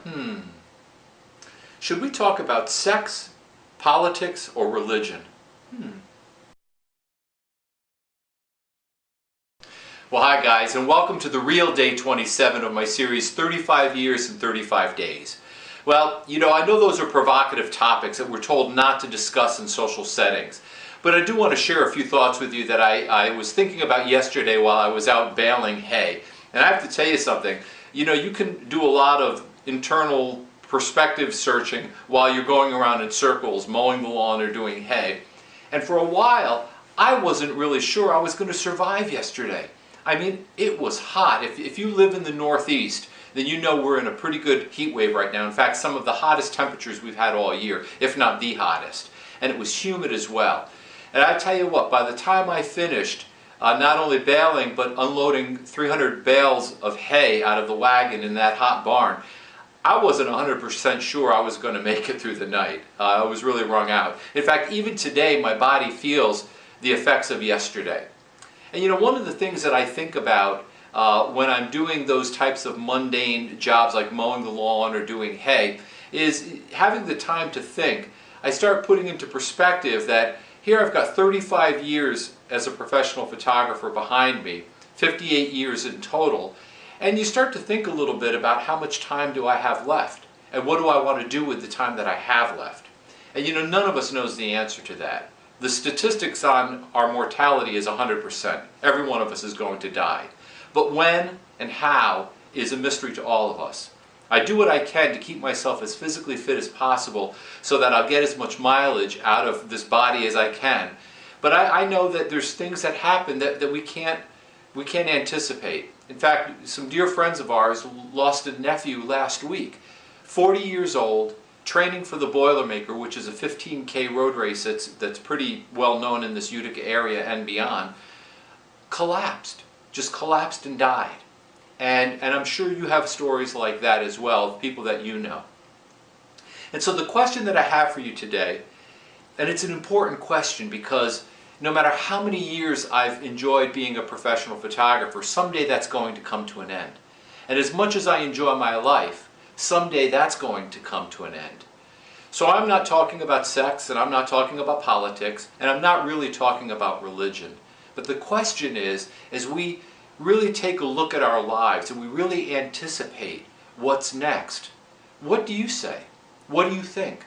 Hmm. Should we talk about sex, politics, or religion? Well, hi guys, and welcome to the real Day 27 of my series 35 Years in 35 Days. Well, I know those are provocative topics that we're told not to discuss in social settings, but I do want to share a few thoughts with you that I was thinking about yesterday while I was out baling hay. And I have to tell you something, you can do a lot of internal perspective searching while you're going around in circles, mowing the lawn or doing hay. And for a while, I wasn't really sure I was going to survive yesterday. I mean, it was hot. If you live in the Northeast, then you know we're in a pretty good heat wave right now. In fact, some of the hottest temperatures we've had all year, if not the hottest. And it was humid as well. And I tell you what, by the time I finished not only baling, but unloading 300 bales of hay out of the wagon in that hot barn, I wasn't 100% sure I was going to make it through the night. I was really wrung out. In fact, even today, my body feels the effects of yesterday. And one of the things that I think about when I'm doing those types of mundane jobs like mowing the lawn or doing hay is having the time to think. I start putting into perspective that here I've got 35 years as a professional photographer behind me, 58 years in total, and you start to think a little bit about how much time do I have left and what do I want to do with the time that I have left. And none of us knows the answer to that. The statistics on our mortality is 100%. Every one of us is going to die. But when and how is a mystery to all of us. I do what I can to keep myself as physically fit as possible so that I'll get as much mileage out of this body as I can. But I know that there's things that happen that we can't anticipate. In fact, some dear friends of ours lost a nephew last week, 40 years old, training for the Boilermaker, which is a 15K road race that's pretty well known in this Utica area and beyond, just collapsed and died. And I'm sure you have stories like that as well, of people that you know. And so the question that I have for you today, and it's an important question because no matter how many years I've enjoyed being a professional photographer, someday that's going to come to an end. And as much as I enjoy my life, someday that's going to come to an end. So I'm not talking about sex, and I'm not talking about politics, and I'm not really talking about religion. But the question is, as we really take a look at our lives and we really anticipate what's next, what do you say? What do you think?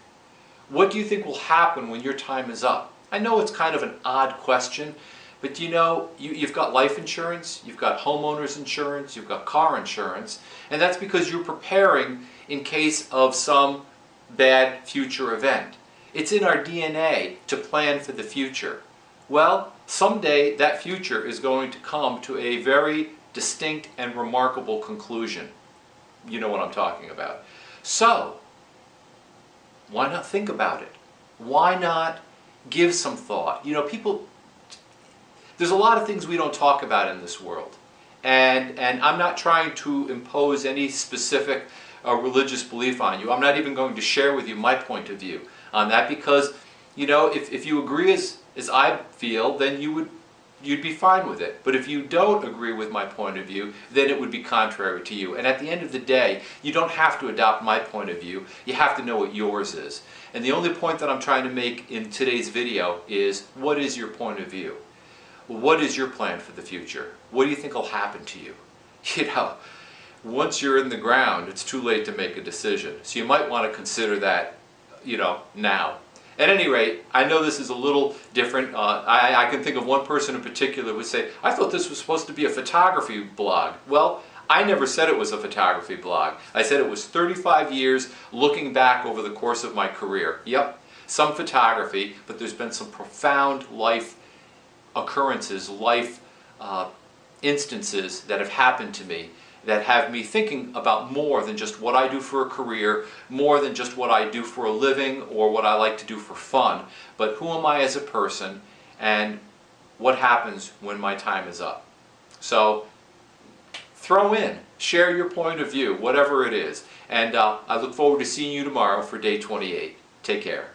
What do you think will happen when your time is up? I know it's kind of an odd question, but you've got life insurance, you've got homeowners insurance, you've got car insurance, and that's because you're preparing in case of some bad future event. It's in our DNA to plan for the future. Well, someday that future is going to come to a very distinct and remarkable conclusion. You know what I'm talking about. So, why not think about it? Why not give some thought? There's a lot of things we don't talk about in this world. And I'm not trying to impose any specific religious belief on you. I'm not even going to share with you my point of view on that because, if you agree as I feel, then you'd be fine with it. But if you don't agree with my point of view, then it would be contrary to you. And at the end of the day, you don't have to adopt my point of view. You have to know what yours is. And the only point that I'm trying to make in today's video is, what is your point of view? What is your plan for the future? What do you think will happen to you? Once you're in the ground, it's too late to make a decision. So you might want to consider that, now. At any rate, I know this is a little different. I can think of one person in particular who would say, I thought this was supposed to be a photography blog. Well, I never said it was a photography blog. I said it was 35 years looking back over the course of my career. Yep, some photography, but there's been some profound life occurrences, life instances that have happened to me that have me thinking about more than just what I do for a career, more than just what I do for a living or what I like to do for fun, but who am I as a person and what happens when my time is up. So share your point of view, whatever it is, and I look forward to seeing you tomorrow for day 28. Take care.